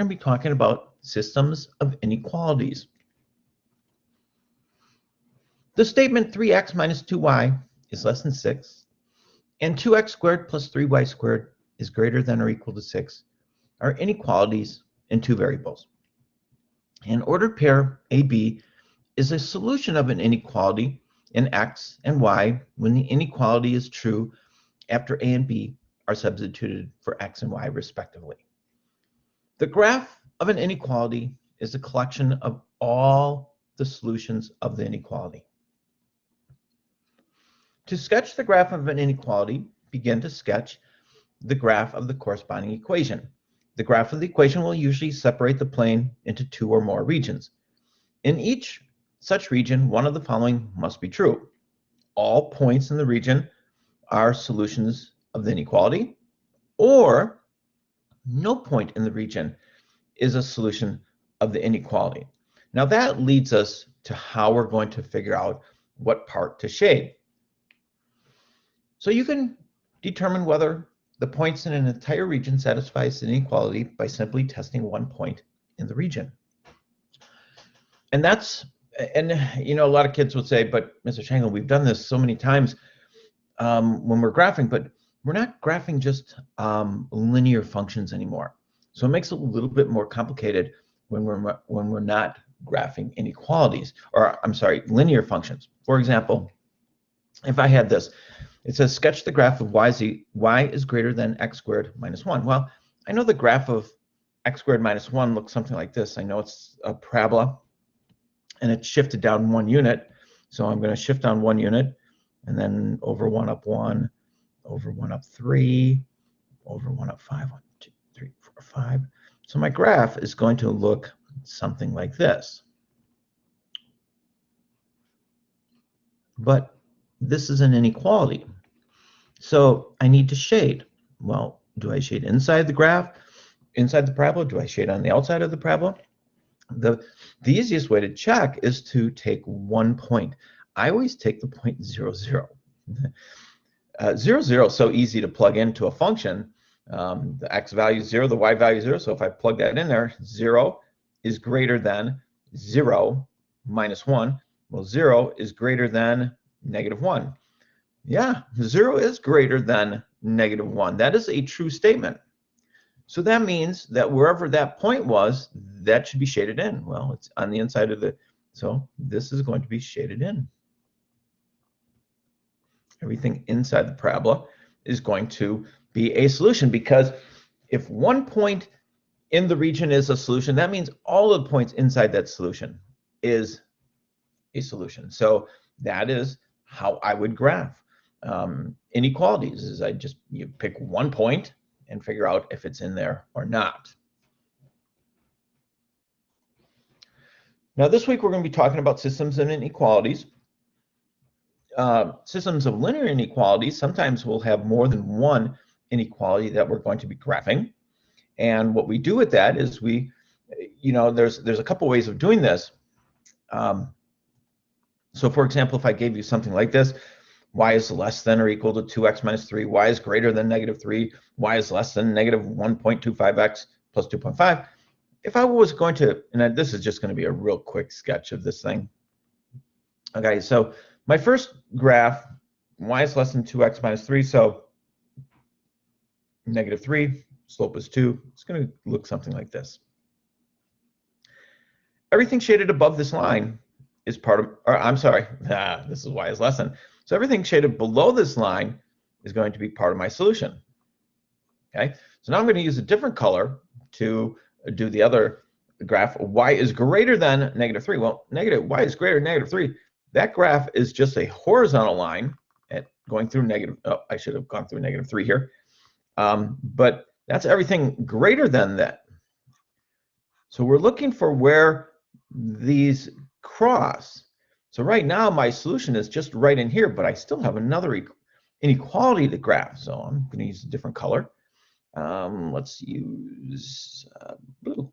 going to be talking about systems of inequalities. The statement 3x minus 2y is less than 6 and 2x squared plus 3y squared is greater than or equal to 6 are inequalities in two variables. An ordered pair AB is a solution of an inequality in x and y when the inequality is true after a and b are substituted for x and y respectively. The graph of an inequality is a collection of all the solutions of the inequality. To sketch the graph of an inequality, begin to sketch the graph of the corresponding equation. The graph of the equation will usually separate the plane into two or more regions. In each such region, one of the following must be true. All points in the region are solutions of the inequality, or no point in the region is a solution of the inequality. Now that leads us to how we're going to figure out what part to shade. So you can determine whether the points in an entire region satisfies the inequality by simply testing one point in the region. And you know, a lot of kids would say, but Mr. Shangle, we've done this so many times when we're graphing, but we're not graphing just linear functions anymore. So it makes it a little bit more complicated when we're not graphing inequalities, or I'm sorry, linear functions. For example, if I had this, it says sketch the graph of y is greater than x squared minus 1. Well, I know the graph of x squared minus 1 looks something like this. I know it's a parabola, and it's shifted down 1 unit. So I'm going to shift down 1 unit, and then over 1 up 1, over 1 up 3, over 1 up 5, 1, 2, 3, 4, 5. So my graph is going to look something like this. But this is an inequality. So I need to shade. Well, do I shade inside the graph, inside the parabola? Do I shade on the outside of the parabola? The easiest way to check is to take one point. I always take the point 0, 0. 0, 0 is so easy to plug into a function. The x value is 0, the y value is 0. So if I plug that in there, 0 is greater than 0 minus 1. Well, 0 is greater than negative 1. Yeah, 0 is greater than negative 1. That is a true statement. So that means that wherever that point was, that should be shaded in. Well, it's on the inside of so this is going to be shaded in. Everything inside the parabola is going to be a solution, because if one point in the region is a solution, that means all of the points inside that solution is a solution. So that is how I would graph inequalities, is you pick one point and figure out if it's in there or not. Now this week we're going to be talking about systems of inequalities. Systems of linear inequalities sometimes will have more than one inequality that we're going to be graphing. And what we do with that is there's a couple ways of doing this. So for example, if I gave you something like this, y is less than or equal to 2x minus 3, y is greater than negative 3, y is less than negative 1.25x plus 2.5. If I was going to, and this is just going to be a real quick sketch of this thing. Okay, so my first graph, y is less than 2x minus 3, so negative 3, slope is 2. It's going to look something like this. Everything shaded above this line is part of, or I'm sorry, this is y is less than. So everything shaded below this line is going to be part of my solution. Okay, so now I'm going to use a different color to do the other graph. Y is greater than negative 3. Well, y is greater than negative 3. That graph is just a horizontal line going through negative. Oh, I should have gone through negative 3 here. But that's everything greater than that. So we're looking for where these cross. So right now my solution is just right in here, but I still have another inequality to graph. So I'm going to use a different color. Let's use blue.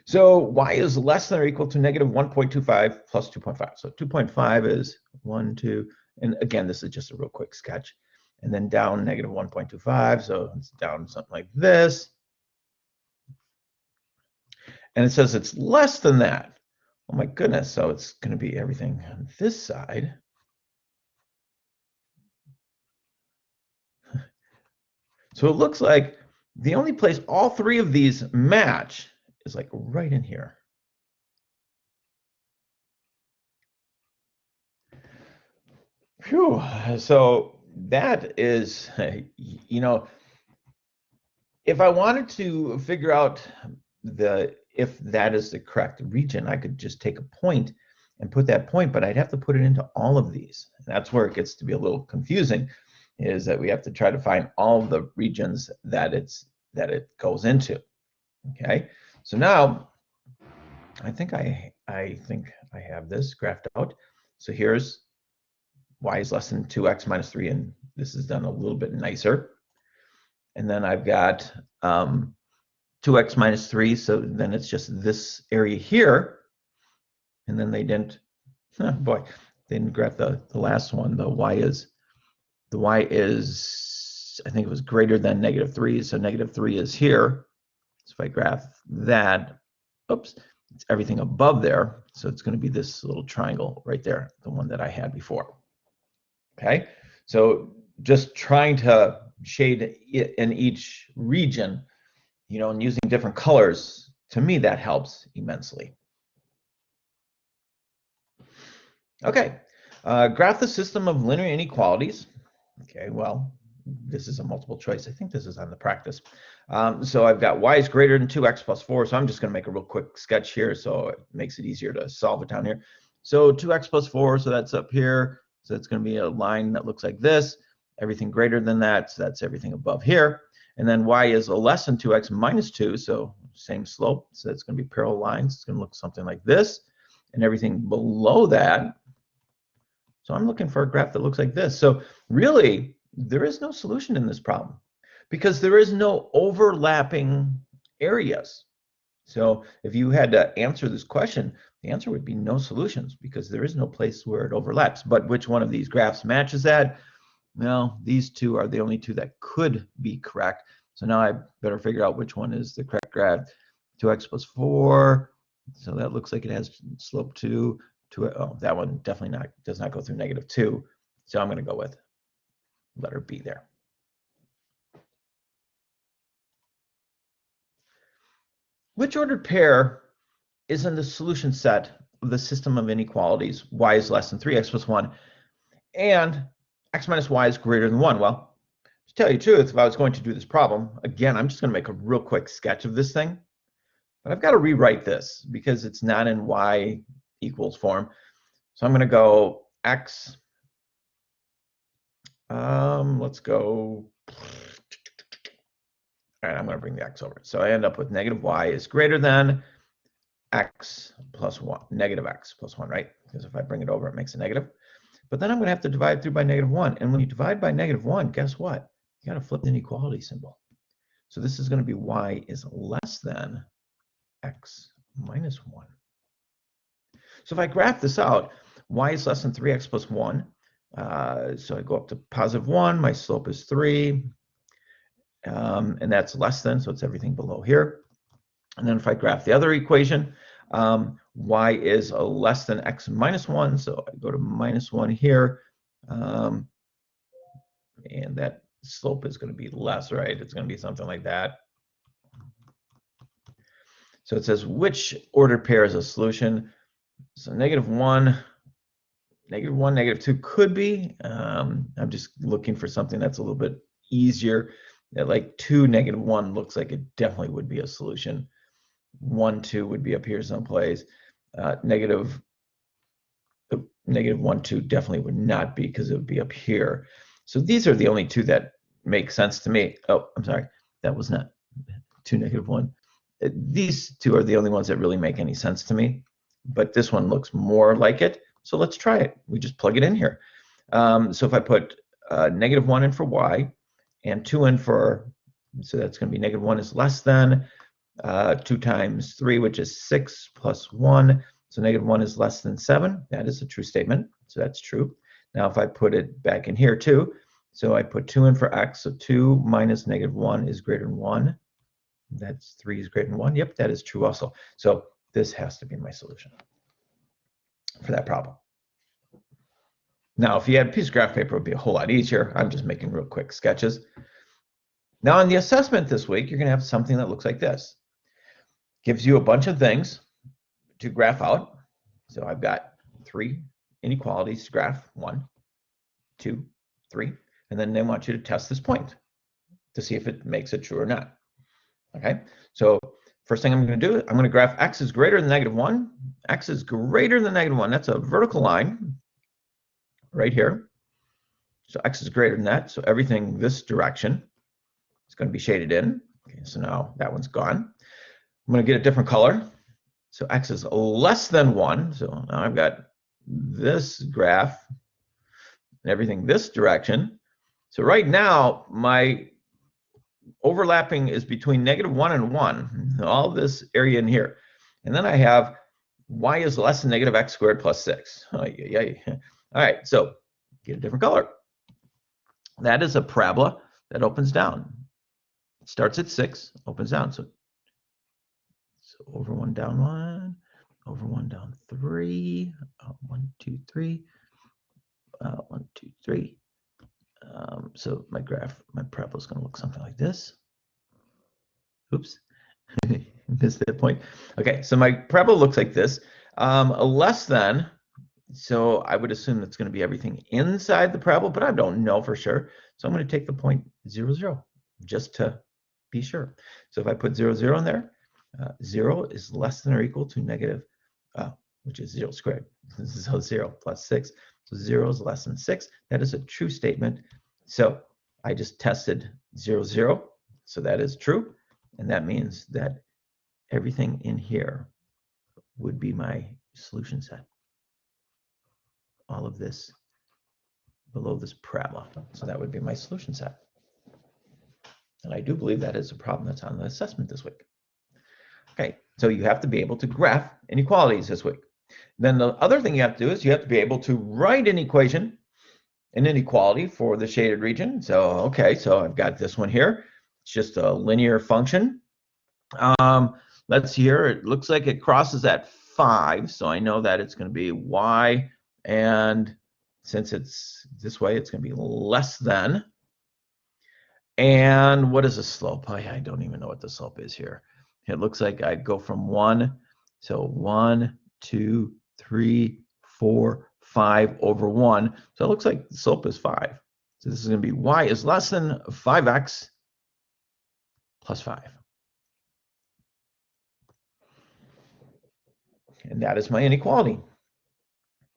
So y is less than or equal to negative 1.25 plus 2.5. So 2.5 is 1, 2, and again, this is just a real quick sketch. And then down negative 1.25, so it's down something like this. and it says it's less than that. Oh my goodness, so it's going to be everything on this side. So it looks like the only place all three of these match is like right in here. Phew. So that is, you know, if I wanted to figure out if that is the correct region, I could just take a point and put that point, but I'd have to put it into all of these. And that's where it gets to be a little confusing, is that we have to try to find all of the regions that it goes into. Okay, so now I think I have this graphed out. So here's y is less than 2x minus 3, and this is done a little bit nicer. And then I've got 2x minus 3, so then it's just this area here. And then they didn't, oh boy, they didn't graph the last one. The y is, I think it was greater than -3, so -3 is here. So if I graph that, oops, it's everything above there. So it's going to be this little triangle right there, the one that I had before. Okay, so just trying to shade it in each region, you know, and using different colors, to me, that helps immensely. Okay, graph the system of linear inequalities. Okay, well, this is a multiple choice. I think this is on the practice. So I've got y is greater than 2x plus 4. So I'm just going to make a real quick sketch here, so it makes it easier to solve it down here. So 2x plus 4, so that's up here. So it's going to be a line that looks like this. Everything greater than that, so that's everything above here. And then y is less than 2x minus 2, so same slope. So it's going to be parallel lines. It's going to look something like this. And everything below that. So I'm looking for a graph that looks like this. So really, there is no solution in this problem because there is no overlapping areas. So if you had to answer this question, the answer would be no solutions because there is no place where it overlaps. But which one of these graphs matches that? Well, these two are the only two that could be correct. So now I better figure out which one is the correct graph. 2x plus 4. So that looks like it has slope 2. Oh, that one definitely does not go through -2. So I'm going to go with letter B there. Which ordered pair is in the solution set of the system of inequalities y is less than 3x plus 1 and x minus y is greater than 1? Well, to tell you the truth, if I was going to do this problem, again, I'm just going to make a real quick sketch of this thing. But I've got to rewrite this because it's not in y equals form. So I'm going to go x, let's go, all right, I'm going to bring the x over. So I end up with negative y is greater than x plus 1, negative x plus 1, right? Because if I bring it over, it makes a negative. But then I'm going to have to divide through by -1. And when you divide by -1, guess what? You got to flip the inequality symbol. So this is going to be y is less than x minus 1. So if I graph this out, y is less than 3x plus 1. So I go up to +1. My slope is 3. And that's less than, so it's everything below here. And then if I graph the other equation, y is less than x minus 1. So I go to -1 here. And that slope is going to be less, right? It's going to be something like that. So it says which ordered pair is a solution. So -1, -1, -2 could be. I'm just looking for something that's a little bit easier. That like 2, -1 looks like it definitely would be a solution. 1, 2 would be up here someplace. -1, 2 definitely would not be because it would be up here. So these are the only two that make sense to me. Oh, I'm sorry. That was not 2, -1. These two are the only ones that really make any sense to me. But this one looks more like it. So let's try it. We just plug it in here. So if I put -1 in for y and 2 in for, so that's going to be -1 is less than 2 times 3, which is 6 plus 1. So -1 is less than 7. That is a true statement. So that's true. Now if I put it back in here too, so I put 2 in for x. So 2 minus -1 is greater than 1. That's 3 is greater than 1. Yep, that is true also. So this has to be my solution for that problem. Now, if you had a piece of graph paper, it would be a whole lot easier. I'm just making real quick sketches. Now, in the assessment this week, you're going to have something that looks like this. Gives you a bunch of things to graph out. So I've got 3 inequalities to graph, 1, 2, 3, and then they want you to test this point to see if it makes it true or not. Okay, so first thing I'm going to do, I'm going to graph x is greater than -1. X is greater than -1. That's a vertical line right here. So x is greater than that. So everything this direction is going to be shaded in. Okay, so now that one's gone. I'm going to get a different color. So x is less than 1. So now I've got this graph and everything this direction. So right now, my overlapping is between -1 and 1, all this area in here. And then I have y is less than -x squared plus 6. Oh, yeah. All right, so get a different color. That is a parabola that opens down. It starts at 6, opens down. So over 1, down 1, over 1, down 3, 1, 2, 3, 1, 2, 3. So my parabola is going to look something like this. Oops, missed that point. Okay, so my parabola looks like this. Less than, so I would assume that's going to be everything inside the parabola, but I don't know for sure. So I'm going to take the point 0, 0, just to be sure. So if I put 0, 0 in there, 0 is less than or equal to negative, which is 0 squared. So 0 plus 6. So 0 is less than 6. That is a true statement. So I just tested 0, 0. So that is true. And that means that everything in here would be my solution set. All of this below this parabola. So that would be my solution set. And I do believe that is a problem that's on the assessment this week. Okay, so you have to be able to graph inequalities this week. Then the other thing you have to do is you have to be able to write an equation, an inequality for the shaded region. So, okay, so I've got this one here. It's just a linear function. Let's see here. It looks like it crosses at 5, so I know that it's going to be y, and since it's this way, it's going to be less than. And what is the slope? I don't even know what the slope is here. It looks like I go from 1, so 1, 2, 3, 4, 5 over 1. So it looks like the slope is 5. So this is going to be y is less than 5x plus 5. And that is my inequality.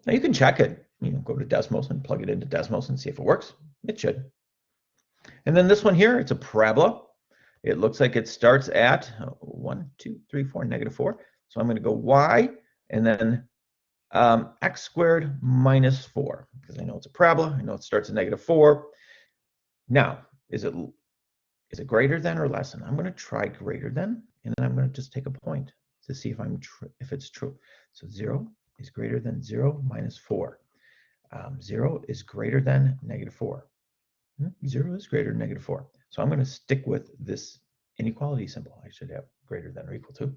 Now you can check it. Go to Desmos and plug it into Desmos and see if it works. It should. And then this one here, it's a parabola. It looks like it starts at 1, 2, 3, 4, -4. So I'm going to go y and then x squared minus 4, because I know it's a parabola. I know it starts at -4. Now, is it greater than or less than? I'm going to try greater than, and then I'm going to just take a point to see if it's true. So 0 is greater than 0 minus 4. 0 is greater than -4. 0 is greater than -4. So I'm going to stick with this inequality symbol. I should have greater than or equal to.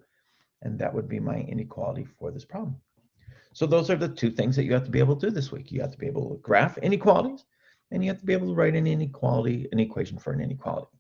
And that would be my inequality for this problem. So those are the 2 things that you have to be able to do this week. You have to be able to graph inequalities, and you have to be able to write an equation for an inequality.